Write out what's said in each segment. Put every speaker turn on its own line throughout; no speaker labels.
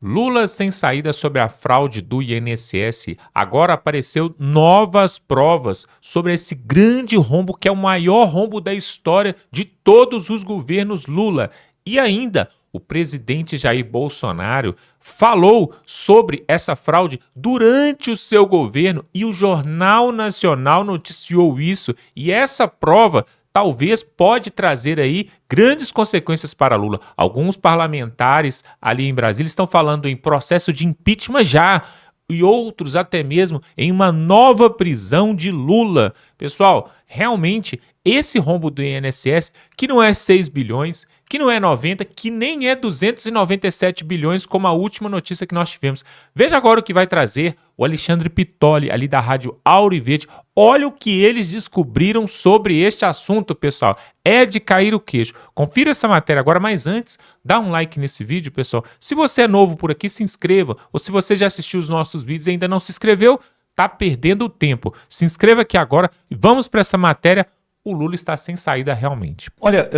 Lula sem saída sobre a fraude do INSS. Agora apareceu novas provas sobre esse grande rombo que é o maior rombo da história de todos os governos Lula. E ainda, o presidente Jair Bolsonaro falou sobre essa fraude durante o seu governo e o Jornal Nacional noticiou isso. E essa prova talvez pode trazer aí grandes consequências para Lula. Alguns parlamentares ali em Brasília estão falando em processo de impeachment já, e outros até mesmo em uma nova prisão de Lula. Pessoal, realmente esse rombo do INSS, que não é 6 bilhões, que não é 90, que nem é 297 bilhões, como a última notícia que nós tivemos. Veja agora o que vai trazer o Alexandre Pitoli, ali da Rádio Auriverde. Olha o que eles descobriram sobre este assunto, pessoal. É de cair o queixo. Confira essa matéria agora, mas antes, dá um like nesse vídeo, pessoal. Se você é novo por aqui, se inscreva. Ou se você já assistiu os nossos vídeos e ainda não se inscreveu, tá perdendo tempo. Se inscreva aqui agora e vamos para essa matéria. O Lula está sem saída realmente.
Olha,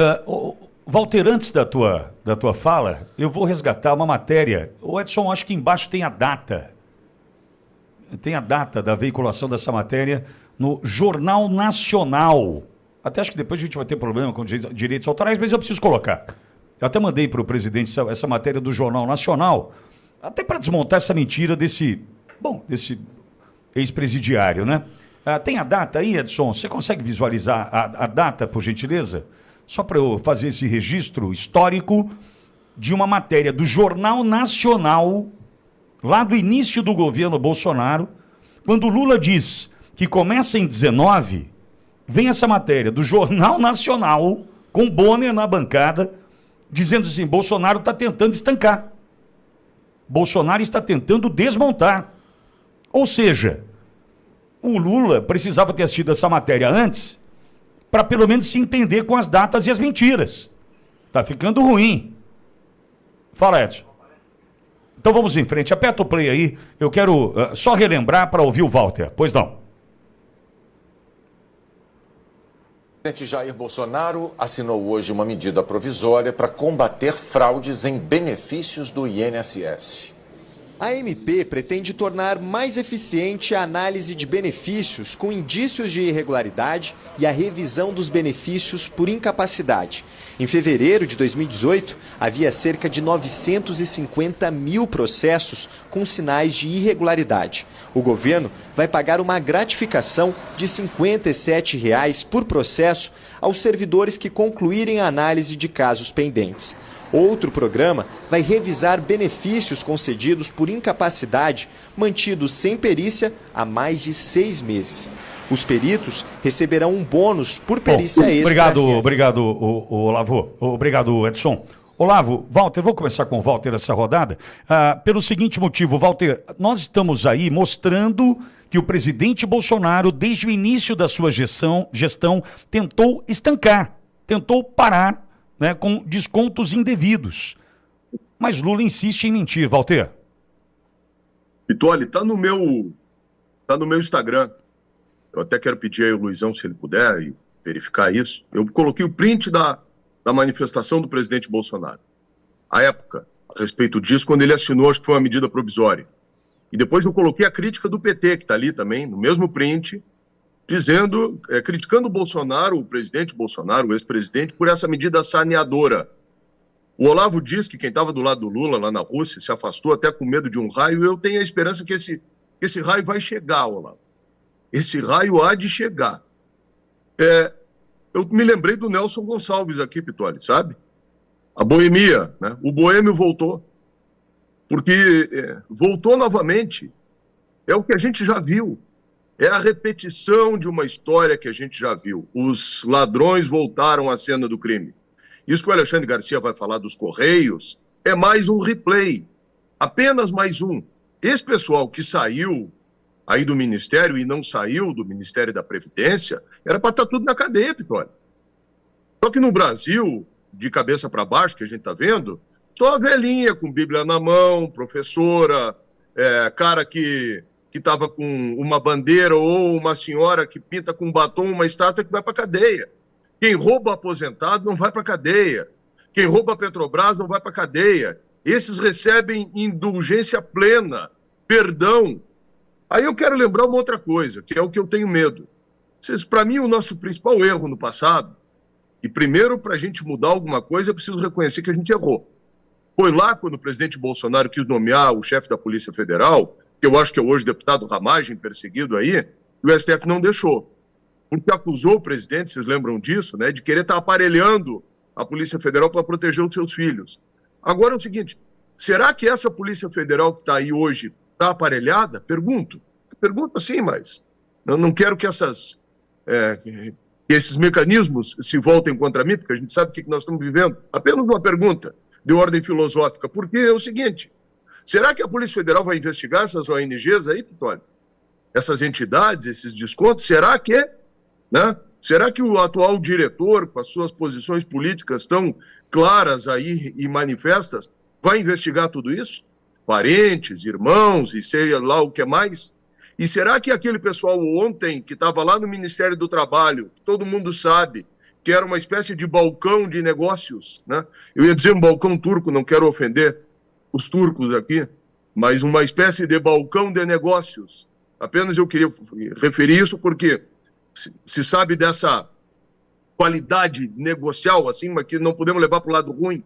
Walter, antes da tua fala, eu vou resgatar uma matéria. O Edson, acho que embaixo tem a data. Tem a data da veiculação dessa matéria no Jornal Nacional. Até acho que depois a gente vai ter problema com direitos autorais, mas eu preciso colocar. Eu até mandei para o presidente essa matéria do Jornal Nacional, até para desmontar essa mentira desse ex-presidiário, né? Tem a data aí, Edson? Você consegue visualizar a data, por gentileza? Só para eu fazer esse registro histórico de uma matéria do Jornal Nacional, lá do início do governo Bolsonaro, quando Lula diz que começa em 19, vem essa matéria do Jornal Nacional, com Bonner na bancada, dizendo assim, Bolsonaro está tentando estancar. Bolsonaro está tentando desmontar. Ou seja, o Lula precisava ter assistido essa matéria antes, para pelo menos se entender com as datas e as mentiras. Tá ficando ruim. Fala, Edson. Então vamos em frente. Aperta o play aí. Eu quero só relembrar para ouvir o Walter. Pois não.
O presidente Jair Bolsonaro assinou hoje uma medida provisória para combater fraudes em benefícios do INSS.
A MP pretende tornar mais eficiente a análise de benefícios com indícios de irregularidade e a revisão dos benefícios por incapacidade. Em fevereiro de 2018, havia cerca de 950 mil processos com sinais de irregularidade. O governo vai pagar uma gratificação de R$ 57 por processo aos servidores que concluírem a análise de casos pendentes. Outro programa vai revisar benefícios concedidos por incapacidade mantidos sem perícia há mais de 6 meses. Os peritos receberão um bônus por perícia extra.
Obrigado, Olavo. Obrigado, Edson. Olavo, Walter, vou começar com o Walter essa rodada. Pelo seguinte motivo, Walter, nós estamos aí mostrando que o presidente Bolsonaro, desde o início da sua gestão tentou estancar, tentou parar, né, com descontos indevidos. Mas Lula insiste em mentir, Walter.
Pitoli, tá no meu Instagram. Eu até quero pedir aí ao Luizão, se ele puder, verificar isso. Eu coloquei o print da manifestação do presidente Bolsonaro. À época, a respeito disso, quando ele assinou, acho que foi uma medida provisória. E depois eu coloquei a crítica do PT, que está ali também, no mesmo print, dizendo, criticando o Bolsonaro, o presidente Bolsonaro, o ex-presidente, por essa medida saneadora. O Olavo diz que quem estava do lado do Lula, lá na Rússia, se afastou até com medo de um raio, e eu tenho a esperança que esse raio vai chegar, Olavo. Esse raio há de chegar. Eu me lembrei do Nelson Gonçalves aqui, Pitoli, sabe? A boemia, né? O boêmio voltou. Porque voltou novamente. É o que a gente já viu. É a repetição de uma história que a gente já viu. Os ladrões voltaram à cena do crime. Isso que o Alexandre Garcia vai falar dos Correios é mais um replay. Apenas mais um. Esse pessoal que saiu aí do Ministério e não saiu do Ministério da Previdência, era para estar tudo na cadeia, Pitoli. Só que no Brasil, de cabeça para baixo, que a gente está vendo, só a velhinha com Bíblia na mão, professora, cara que estava com uma bandeira ou uma senhora que pinta com um batom uma estátua que vai para a cadeia. Quem rouba aposentado não vai para a cadeia. Quem rouba a Petrobras não vai para a cadeia. Esses recebem indulgência plena, perdão. Aí eu quero lembrar uma outra coisa, que é o que eu tenho medo. Para mim, o nosso principal erro no passado, e primeiro, para a gente mudar alguma coisa, é preciso reconhecer que a gente errou. Foi lá quando o presidente Bolsonaro quis nomear o chefe da Polícia Federal, que eu acho que é hoje deputado Ramagem, perseguido aí, e o STF não deixou. Porque acusou o presidente, vocês lembram disso, né, de querer estar aparelhando a Polícia Federal para proteger os seus filhos. Agora é o seguinte, será que essa Polícia Federal que está aí hoje está aparelhada? Pergunto assim, mas eu não quero que esses mecanismos se voltem contra mim, porque a gente sabe o que nós estamos vivendo. Apenas uma pergunta de ordem filosófica, porque é o seguinte, será que a Polícia Federal vai investigar essas ONGs aí, Pitoli? Essas entidades, esses descontos, será que o atual diretor, com as suas posições políticas tão claras aí e manifestas, vai investigar tudo isso? Parentes, irmãos e sei lá o que mais? E será que aquele pessoal ontem que estava lá no Ministério do Trabalho, todo mundo sabe que era uma espécie de balcão de negócios, né? Eu ia dizer um balcão turco, não quero ofender os turcos aqui, mas uma espécie de balcão de negócios. Apenas eu queria referir isso porque se sabe dessa qualidade negocial, assim, mas que não podemos levar para o lado ruim,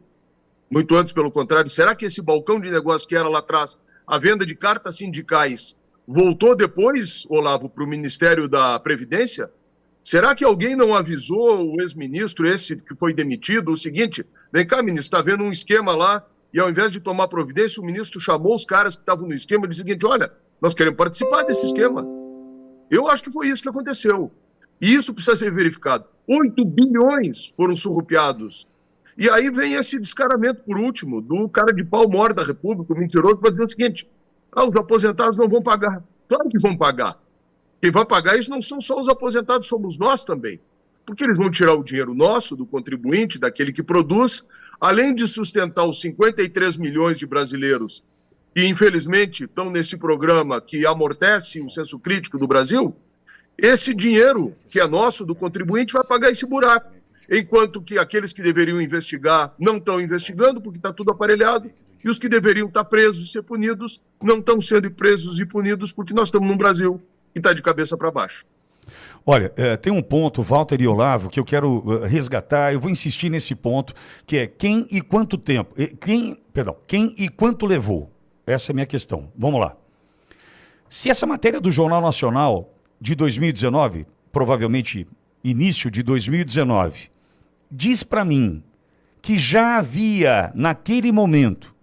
muito antes, pelo contrário. Será que esse balcão de negócio que era lá atrás, a venda de cartas sindicais, voltou depois, Olavo, para o Ministério da Previdência? Será que alguém não avisou o ex-ministro, esse que foi demitido, o seguinte, vem cá, ministro, está vendo um esquema lá, e ao invés de tomar providência, o ministro chamou os caras que estavam no esquema e disse o seguinte, olha, nós queremos participar desse esquema. Eu acho que foi isso que aconteceu. E isso precisa ser verificado. 8 bilhões foram surrupiados. E aí vem esse descaramento, por último, do cara de pau mor da República, o mentiroso, para dizer o seguinte, os aposentados não vão pagar. Claro que vão pagar. Quem vai pagar isso não são só os aposentados, somos nós também. Porque eles vão tirar o dinheiro nosso, do contribuinte, daquele que produz, além de sustentar os 53 milhões de brasileiros que, infelizmente, estão nesse programa que amortece o senso crítico do Brasil, esse dinheiro que é nosso, do contribuinte, vai pagar esse buraco. Enquanto que aqueles que deveriam investigar não estão investigando, porque está tudo aparelhado, e os que deveriam estar presos e ser punidos não estão sendo presos e punidos porque nós estamos num Brasil que está de cabeça para baixo.
Olha, tem um ponto, Walter e Olavo, que eu quero resgatar, eu vou insistir nesse ponto, que é quem e quanto tempo, quem e quanto levou? Essa é a minha questão. Vamos lá. Se essa matéria do Jornal Nacional de 2019, provavelmente início de 2019, diz para mim que já havia, naquele momento,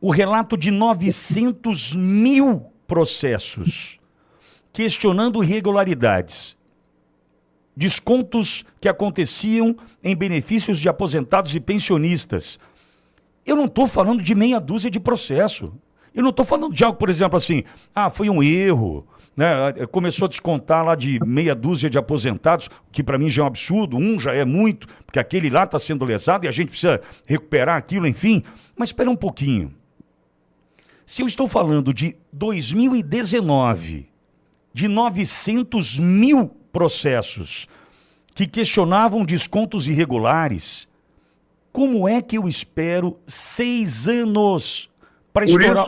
o relato de 900 mil processos questionando irregularidades, descontos que aconteciam em benefícios de aposentados e pensionistas. Eu não estou falando de meia dúzia de processo. Eu não estou falando de algo, por exemplo, assim, foi um erro, né? Começou a descontar lá de meia dúzia de aposentados, que para mim já é um absurdo, um já é muito, porque aquele lá está sendo lesado e a gente precisa recuperar aquilo, enfim. Mas espera um pouquinho. Se eu estou falando de 2019, de 900 mil processos que questionavam descontos irregulares, como é que eu espero 6 anos para estourar...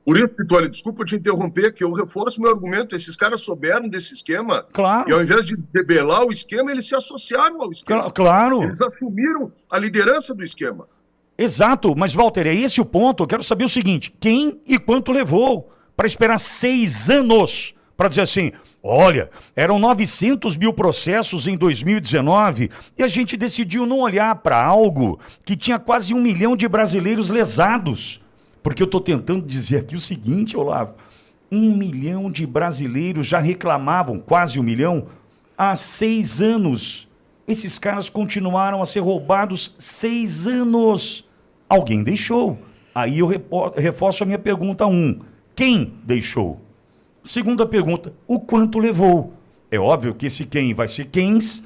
Por isso, Pitoli, desculpa te interromper, que eu reforço meu argumento. Esses caras souberam desse esquema.
Claro.
E ao invés de debelar o esquema, eles se associaram ao esquema.
Claro.
Eles assumiram a liderança do esquema.
Exato, mas Walter, é esse o ponto. Eu quero saber o seguinte, quem e quanto levou para esperar 6 anos para dizer assim, olha, eram 900 mil processos em 2019 e a gente decidiu não olhar para algo que tinha quase 1 milhão de brasileiros lesados. Porque eu estou tentando dizer aqui o seguinte, Olavo, 1 milhão de brasileiros já reclamavam, quase 1 milhão, há 6 anos. Esses caras continuaram a ser roubados 6 anos. Alguém deixou. Aí eu reforço a minha pergunta 1. Quem deixou? Segunda pergunta, o quanto levou? É óbvio que esse quem vai ser quens,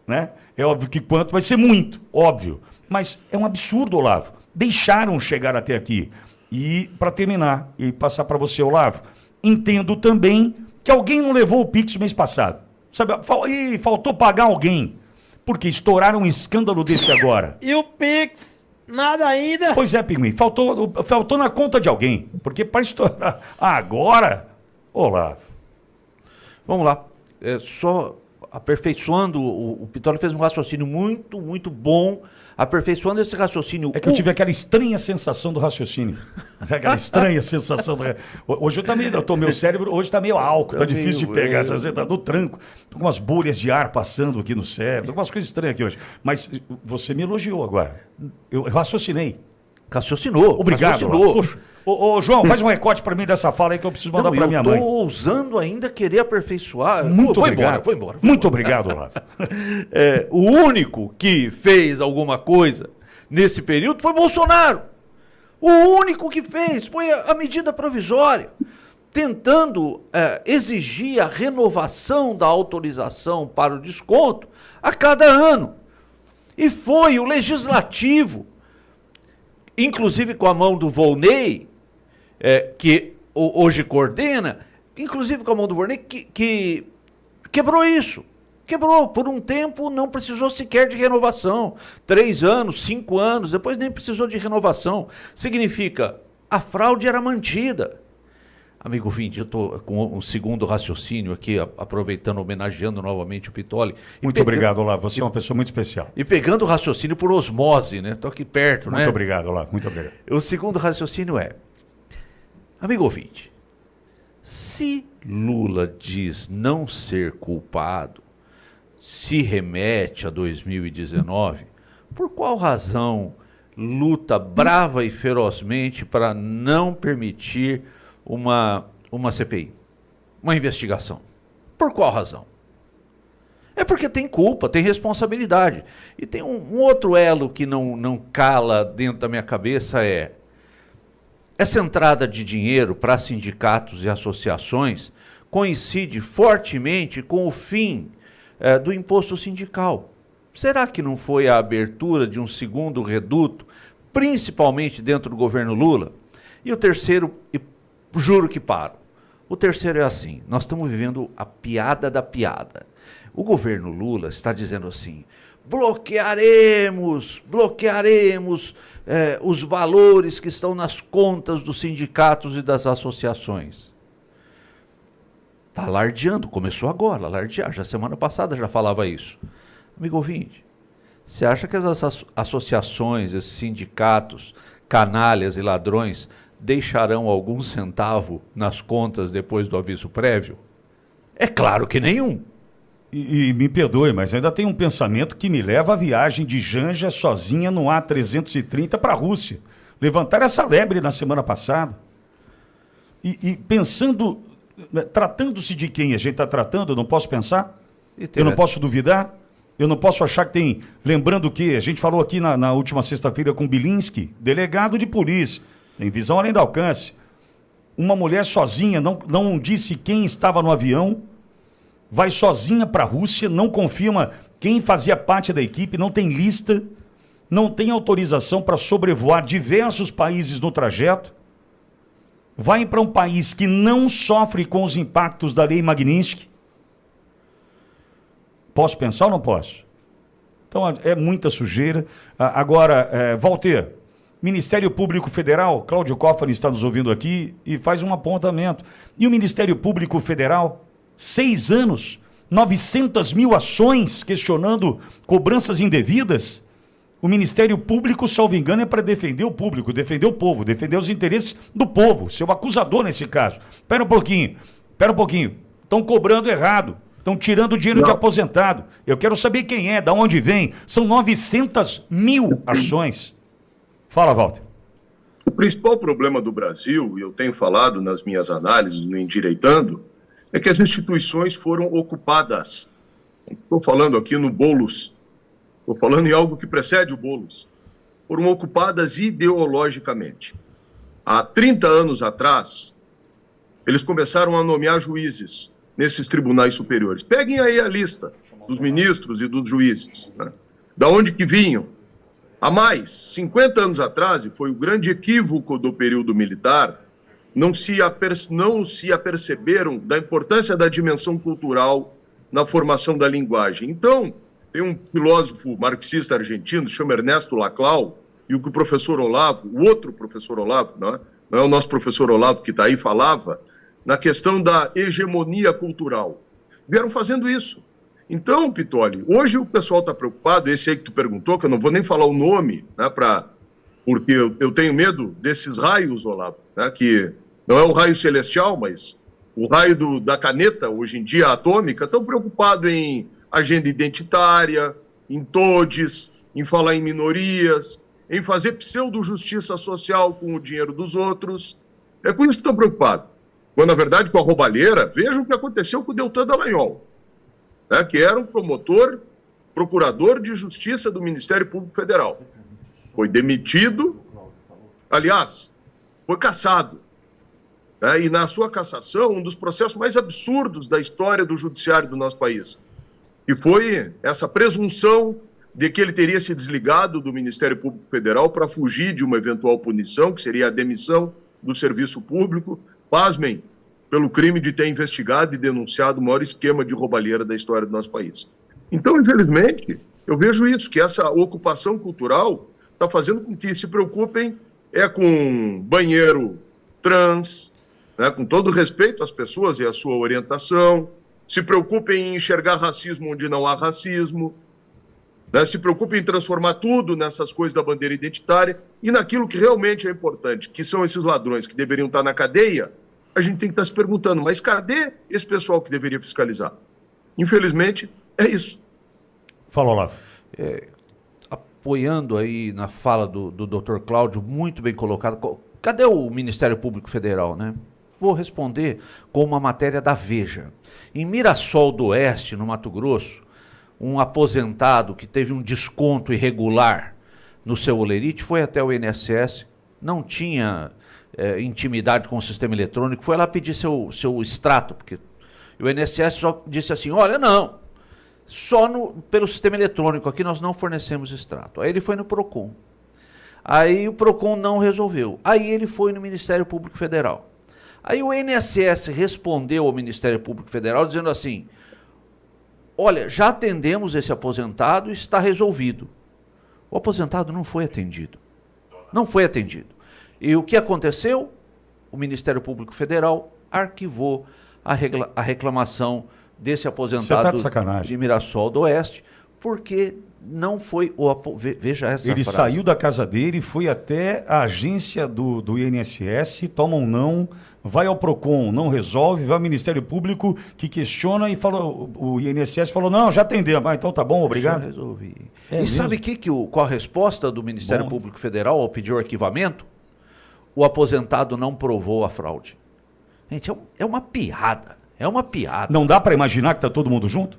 né? É óbvio que quanto vai ser muito, óbvio. Mas é um absurdo, Olavo. Deixaram chegar até aqui. E, para terminar, e passar para você, Olavo, entendo também que alguém não levou o Pix mês passado. Sabe? Faltou pagar alguém. Porque estouraram um escândalo desse agora.
E o Pix? Nada ainda.
Pois é, Pinguim, faltou na conta de alguém. Porque para estourar agora... Olá.
Vamos lá. Só aperfeiçoando, o Pitoli fez um raciocínio muito, muito bom, aperfeiçoando esse raciocínio.
É que eu tive aquela estranha sensação do raciocínio. Aquela estranha sensação do... Hoje meu cérebro hoje tá meio álcool, tá difícil de pegar. Você tá no tranco. Tô com umas bolhas de ar passando aqui no cérebro, tô com umas coisas estranhas aqui hoje. Mas você me elogiou agora. Eu raciocinei.
Raciocinou.
Obrigado.
Raciocinou.
Puxa. Ô, João, faz um recorte pra mim dessa fala aí que eu preciso mandar pra minha mãe.
Eu tô ousando ainda querer aperfeiçoar.
Muito obrigado.
Foi embora.
Muito obrigado, Olavo.
O único que fez alguma coisa nesse período foi Bolsonaro. O único que fez foi a medida provisória, tentando exigir a renovação da autorização para o desconto a cada ano. E foi o legislativo, inclusive com a mão do Volney, que hoje coordena, inclusive com a mão do Volney, que quebrou isso. Quebrou. Por um tempo não precisou sequer de renovação. 3 anos, 5 anos, depois nem precisou de renovação. Significa, a fraude era mantida. Amigo ouvinte, eu estou com um segundo raciocínio aqui, aproveitando, homenageando novamente o Pitoli.
Muito obrigado, Olavo. Você é uma pessoa muito especial.
E pegando o raciocínio por osmose, né? Estou aqui perto, né?
Muito obrigado, Olavo. Muito obrigado.
O segundo raciocínio é, amigo ouvinte, se Lula diz não ser culpado, se remete a 2019, por qual razão luta brava e ferozmente para não permitir uma CPI, uma investigação? Por qual razão? É porque tem culpa, tem responsabilidade. E tem um outro elo que não cala dentro da minha cabeça, essa entrada de dinheiro para sindicatos e associações coincide fortemente com o fim do imposto sindical. Será que não foi a abertura de um segundo reduto, principalmente dentro do governo Lula? E o terceiro, juro que paro, o terceiro é assim, nós estamos vivendo a piada da piada. O governo Lula está dizendo assim, bloquearemos os valores que estão nas contas dos sindicatos e das associações. Está alardeando, começou agora a alardear, já semana passada já falava isso. Amigo ouvinte, você acha que as associações, esses sindicatos, canalhas e ladrões deixarão algum centavo nas contas depois do aviso prévio? É claro que nenhum.
E me perdoe, mas ainda tem um pensamento que me leva à viagem de Janja sozinha no A330 para a Rússia. Levantaram essa lebre na semana passada. E pensando, tratando-se de quem a gente está tratando, eu não posso pensar? Eu não posso duvidar? Eu não posso achar que tem... Lembrando que a gente falou aqui na última sexta-feira com Bilinski, delegado de polícia, tem visão além do alcance. Uma mulher sozinha, não disse quem estava no avião, vai sozinha para a Rússia, não confirma quem fazia parte da equipe, não tem lista, não tem autorização para sobrevoar diversos países no trajeto, vai para um país que não sofre com os impactos da lei Magnitsky. Posso pensar ou não posso? Então é muita sujeira. Agora, Walter, Ministério Público Federal, Cláudio Cofani está nos ouvindo aqui e faz um apontamento. E o Ministério Público Federal, 6 anos, 900 mil ações questionando cobranças indevidas. O Ministério Público, salvo engano, é para defender o público, defender o povo, defender os interesses do povo, ser o acusador nesse caso. Espera um pouquinho. Estão cobrando errado, estão tirando dinheiro de aposentado. Eu quero saber quem é, de onde vem. São 900 mil ações. Fala, Walter.
O principal problema do Brasil, e eu tenho falado nas minhas análises, no Endireitando, é que as instituições foram ocupadas. Estou falando aqui no Boulos, estou falando em algo que precede o Boulos. Foram ocupadas ideologicamente. Há 30 anos atrás, eles começaram a nomear juízes nesses tribunais superiores. Peguem aí a lista dos ministros e dos juízes, né? Da onde que vinham? Há mais, 50 anos atrás, e foi o grande equívoco do período militar, não se aperceberam da importância da dimensão cultural na formação da linguagem. Então, tem um filósofo marxista argentino, chama Ernesto Laclau, e o que o professor Olavo, o outro professor Olavo, não é o nosso professor Olavo que está aí, falava, na questão da hegemonia cultural. Vieram fazendo isso. Então, Pitoli, hoje o pessoal está preocupado, esse aí que tu perguntou, que eu não vou nem falar o nome, né, porque eu tenho medo desses raios, Olavo, né, que não é um raio celestial, mas o raio da caneta, hoje em dia, atômica, estão preocupados em agenda identitária, em todes, em falar em minorias, em fazer pseudo-justiça social com o dinheiro dos outros. É com isso que estão preocupados. Quando, na verdade, com a roubalheira, vejam o que aconteceu com o Deltan Dallagnol, né, que era um procurador de justiça do Ministério Público Federal. Foi demitido, aliás, foi cassado. Né, e na sua cassação, um dos processos mais absurdos da história do judiciário do nosso país, que foi essa presunção de que ele teria se desligado do Ministério Público Federal para fugir de uma eventual punição, que seria a demissão do serviço público, pasmem, pelo crime de ter investigado e denunciado o maior esquema de roubalheira da história do nosso país. Então, infelizmente, eu vejo isso, que essa ocupação cultural está fazendo com que se preocupem com banheiro trans, né, com todo respeito às pessoas e à sua orientação, se preocupem em enxergar racismo onde não há racismo, né, se preocupem em transformar tudo nessas coisas da bandeira identitária e naquilo que realmente é importante, que são esses ladrões que deveriam estar na cadeia. A gente tem que estar se perguntando, mas cadê esse pessoal que deveria fiscalizar? Infelizmente, é isso.
Fala, Olavo.
Apoiando aí na fala do Dr. Cláudio, muito bem colocado. Cadê o Ministério Público Federal, né? Vou responder com uma matéria da Veja. Em Mirassol do Oeste, no Mato Grosso, um aposentado que teve um desconto irregular no seu olerite foi até o INSS, não tinha intimidade com o sistema eletrônico, foi lá pedir seu extrato, porque o INSS só disse assim, olha, não, só pelo sistema eletrônico, aqui nós não fornecemos extrato. Aí ele foi no PROCON. Aí o PROCON não resolveu. Aí ele foi no Ministério Público Federal. Aí o INSS respondeu ao Ministério Público Federal dizendo assim, olha, já atendemos esse aposentado e está resolvido. O aposentado não foi atendido. Não foi atendido. E o que aconteceu? O Ministério Público Federal arquivou a reclamação desse aposentado de Mirassol do Oeste, porque não foi veja essa
Ele
frase.
saiu da casa dele, foi até a agência do INSS, toma um não, vai ao PROCON, não resolve, vai ao Ministério Público que questiona e falou, o INSS falou, não, já atendemos. Então tá bom, obrigado.
Já resolvi. E sabe qual a resposta do Ministério Público Federal ao pedir o arquivamento? O aposentado não provou a fraude. Gente, é uma piada. É uma piada.
Não dá para imaginar que está todo mundo junto?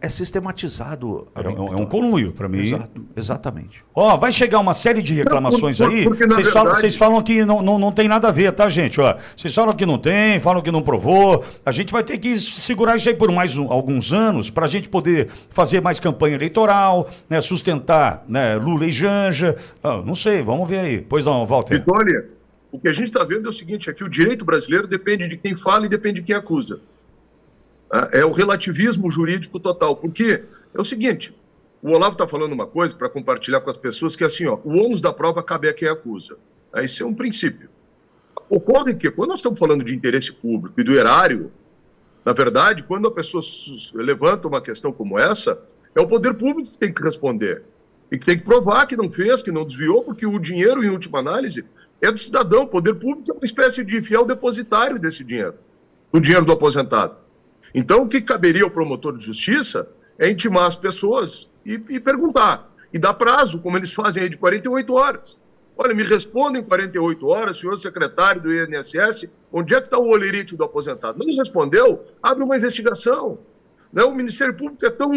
É sistematizado.
É um conluio, para mim.
Exato, exatamente.
Ó, vai chegar uma série de reclamações aí. Vocês falam que não tem nada a ver, tá, gente? Ó, vocês falam que não tem, falam que não provou. A gente vai ter que segurar isso aí por mais alguns anos para a gente poder fazer mais campanha eleitoral, né, sustentar, né, Lula e Janja. Não sei, vamos ver aí. Pois não, Walter.
Vitória, o que a gente está vendo é o seguinte, é que o direito brasileiro depende de quem fala e depende de quem acusa. É o relativismo jurídico total, porque é o seguinte, o Olavo está falando uma coisa para compartilhar com as pessoas que é assim, ó, o ônus da prova cabe a quem acusa. Esse é um princípio. Ocorre que, quando nós estamos falando de interesse público e do erário, na verdade, quando a pessoa levanta uma questão como essa, é o poder público que tem que responder. E que tem que provar que não fez, que não desviou, porque o dinheiro, em última análise, é do cidadão. O poder público é uma espécie de fiel depositário desse dinheiro, do dinheiro do aposentado. Então, o que caberia ao promotor de justiça é intimar as pessoas e perguntar. E dar prazo, como eles fazem aí, de 48 horas. Olha, me respondem em 48 horas, senhor secretário do INSS, onde é que está o olerite do aposentado? Não respondeu, abre uma investigação. Né? O Ministério Público é tão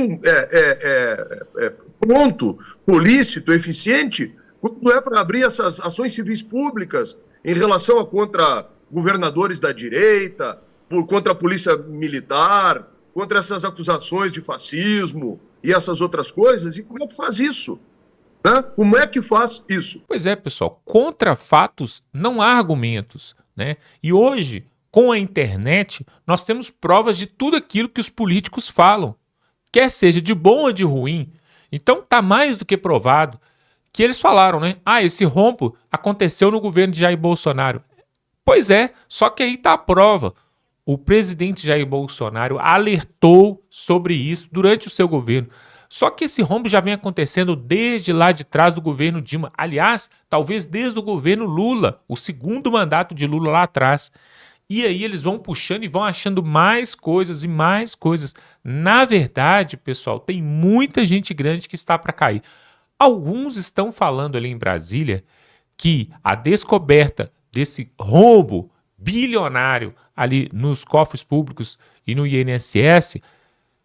pronto, solícito, eficiente, quando é para abrir essas ações civis públicas em relação contra governadores da direita, contra a polícia militar, contra essas acusações de fascismo e essas outras coisas. E como é que faz isso? Né? Como é que faz isso?
Pois é, pessoal, contra fatos não há argumentos, né? E hoje, com a internet, nós temos provas de tudo aquilo que os políticos falam, quer seja de bom ou de ruim. Então está mais do que provado que eles falaram, né? Ah, esse rombo aconteceu no governo de Jair Bolsonaro. Pois é, só que aí tá a prova. O presidente Jair Bolsonaro alertou sobre isso durante o seu governo. Só que esse rombo já vem acontecendo desde lá de trás do governo Dilma. Aliás, talvez desde o governo Lula, o segundo mandato de Lula lá atrás. E aí eles vão puxando e vão achando mais coisas e mais coisas. Na verdade, pessoal, tem muita gente grande que está para cair. Alguns estão falando ali em Brasília que a descoberta desse rombo bilionário ali nos cofres públicos e no INSS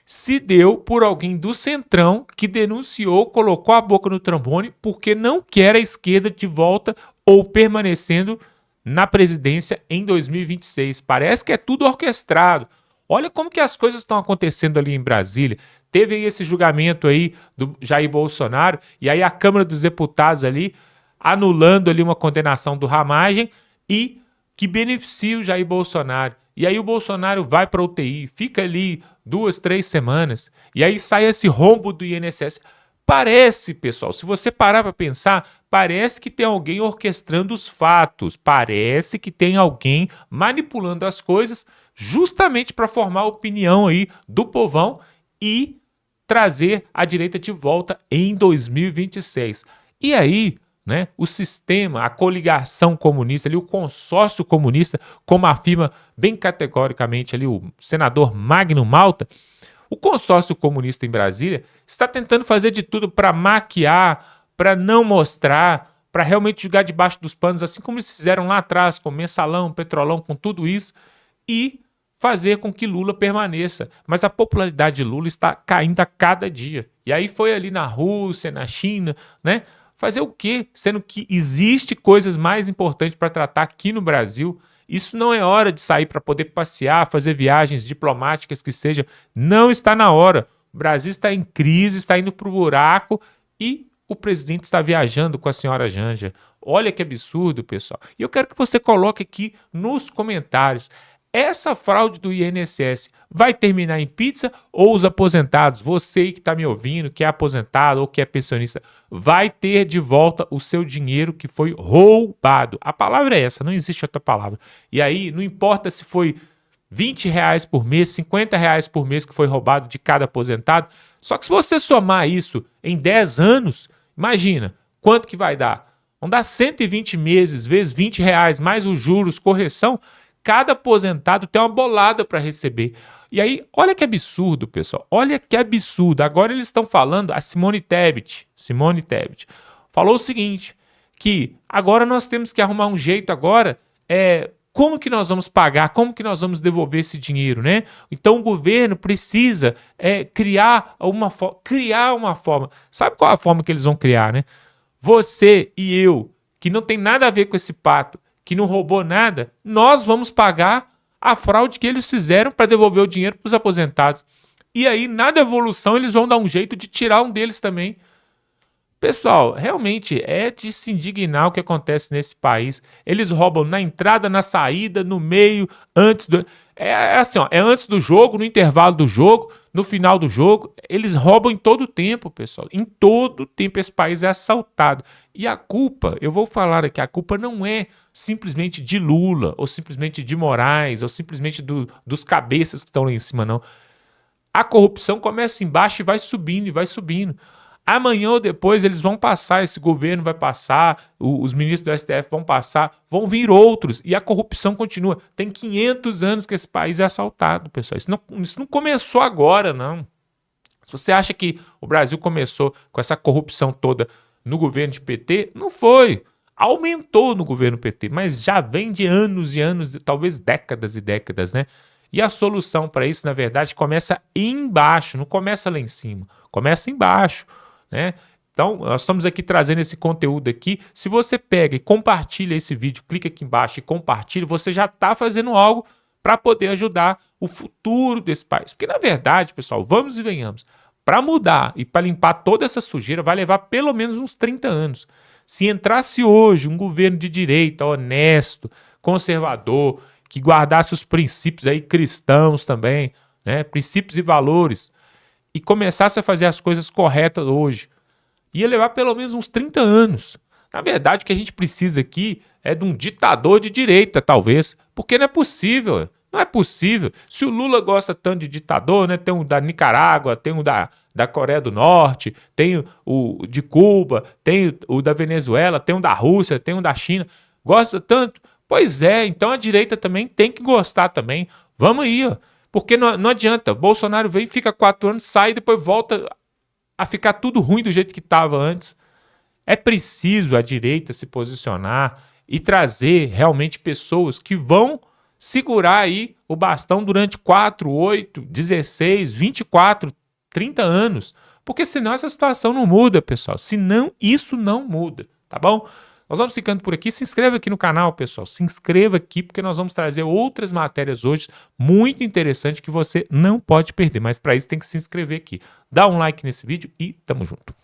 se deu por alguém do Centrão que denunciou, colocou a boca no trombone porque não quer a esquerda de volta ou permanecendo na presidência em 2026. Parece que é tudo orquestrado. Olha como que as coisas estão acontecendo ali em Brasília. Teve aí esse julgamento aí do Jair Bolsonaro e aí a Câmara dos Deputados ali anulando ali uma condenação do Ramagem e que beneficia o Jair Bolsonaro. E aí o Bolsonaro vai para a UTI, fica ali 2, 3 semanas, e aí sai esse rombo do INSS. Parece, pessoal, se você parar para pensar, parece que tem alguém orquestrando os fatos, parece que tem alguém manipulando as coisas justamente para formar a opinião aí do povão e trazer a direita de volta em 2026. E aí, né, o sistema, a coligação comunista, ali, o consórcio comunista, como afirma bem categoricamente ali o senador Magno Malta, o consórcio comunista em Brasília está tentando fazer de tudo para maquiar, para não mostrar, para realmente jogar debaixo dos panos, assim como eles fizeram lá atrás com Mensalão, Petrolão, com tudo isso, e fazer com que Lula permaneça. Mas a popularidade de Lula está caindo a cada dia. E aí foi ali na Rússia, na China, né? Fazer o quê? Sendo que existe coisas mais importantes para tratar aqui no Brasil. Isso não é hora de sair para poder passear, fazer viagens diplomáticas que seja. Não está na hora. O Brasil está em crise, está indo para o buraco e o presidente está viajando com a senhora Janja. Olha que absurdo, pessoal. E eu quero que você coloque aqui nos comentários. Essa fraude do INSS vai terminar em pizza ou os aposentados, você que está me ouvindo, que é aposentado ou que é pensionista, vai ter de volta o seu dinheiro que foi roubado? A palavra é essa, não existe outra palavra. E aí, não importa se foi R$20 por mês, R$50 por mês que foi roubado de cada aposentado, só que se você somar isso em 10 anos, imagina quanto que vai dar. Vão dar 120 meses vezes R$20, mais os juros, correção. Cada aposentado tem uma bolada para receber. E aí, olha que absurdo, pessoal. Olha que absurdo. Agora eles estão falando, a Simone Tebet falou o seguinte, que agora nós temos que arrumar um jeito agora, como que nós vamos pagar, como que nós vamos devolver esse dinheiro, né? Então o governo precisa criar uma forma. Sabe qual é a forma que eles vão criar, né? Você e eu, que não tem nada a ver com esse pacto, que não roubou nada, nós vamos pagar a fraude que eles fizeram para devolver o dinheiro para os aposentados. E aí, na devolução, eles vão dar um jeito de tirar um deles também. Pessoal, realmente é de se indignar o que acontece nesse país. Eles roubam na entrada, na saída, no meio, antes do... É assim, ó, é antes do jogo, no intervalo do jogo, no final do jogo. Eles roubam em todo o tempo, pessoal. Em todo o tempo esse país é assaltado. E a culpa, eu vou falar aqui, a culpa não é simplesmente de Lula, ou simplesmente de Moraes, ou simplesmente dos cabeças que estão lá em cima, não. A corrupção começa embaixo e vai subindo, e vai subindo. Amanhã ou depois eles vão passar, esse governo vai passar, os ministros do STF vão passar, vão vir outros, e a corrupção continua. Tem 500 anos que esse país é assaltado, pessoal. Isso não começou agora, não. Se você acha que o Brasil começou com essa corrupção toda no governo de PT, não foi. Aumentou no governo PT, mas já vem de anos e anos, talvez décadas e décadas, né? E a solução para isso, na verdade, começa embaixo, não começa lá em cima, começa embaixo, né? Então, nós estamos aqui trazendo esse conteúdo aqui. Se você pega e compartilha esse vídeo, clica aqui embaixo e compartilha, você já está fazendo algo para poder ajudar o futuro desse país. Porque, na verdade, pessoal, vamos e venhamos, para mudar e para limpar toda essa sujeira vai levar pelo menos uns 30 anos. Se entrasse hoje um governo de direita, honesto, conservador, que guardasse os princípios aí cristãos também, né, princípios e valores, e começasse a fazer as coisas corretas hoje, ia levar pelo menos uns 30 anos. Na verdade, o que a gente precisa aqui é de um ditador de direita, talvez, porque não é possível. Não é possível. Se o Lula gosta tanto de ditador, né? Tem um da Nicarágua, tem um da Coreia do Norte, tem o de Cuba, tem o da Venezuela, tem um da Rússia, tem um da China. Gosta tanto? Pois é, então a direita também tem que gostar também. Vamos aí, ó. Porque não adianta. Bolsonaro vem, fica 4 anos, sai e depois volta a ficar tudo ruim do jeito que estava antes. É preciso a direita se posicionar e trazer realmente pessoas que vão segurar aí o bastão durante 4, 8, 16, 24, 30 anos. Porque senão essa situação não muda, pessoal. Senão isso não muda, tá bom? Nós vamos ficando por aqui. Se inscreva aqui no canal, pessoal. Se inscreva aqui porque nós vamos trazer outras matérias hoje muito interessantes que você não pode perder. Mas para isso tem que se inscrever aqui. Dá um like nesse vídeo e tamo junto.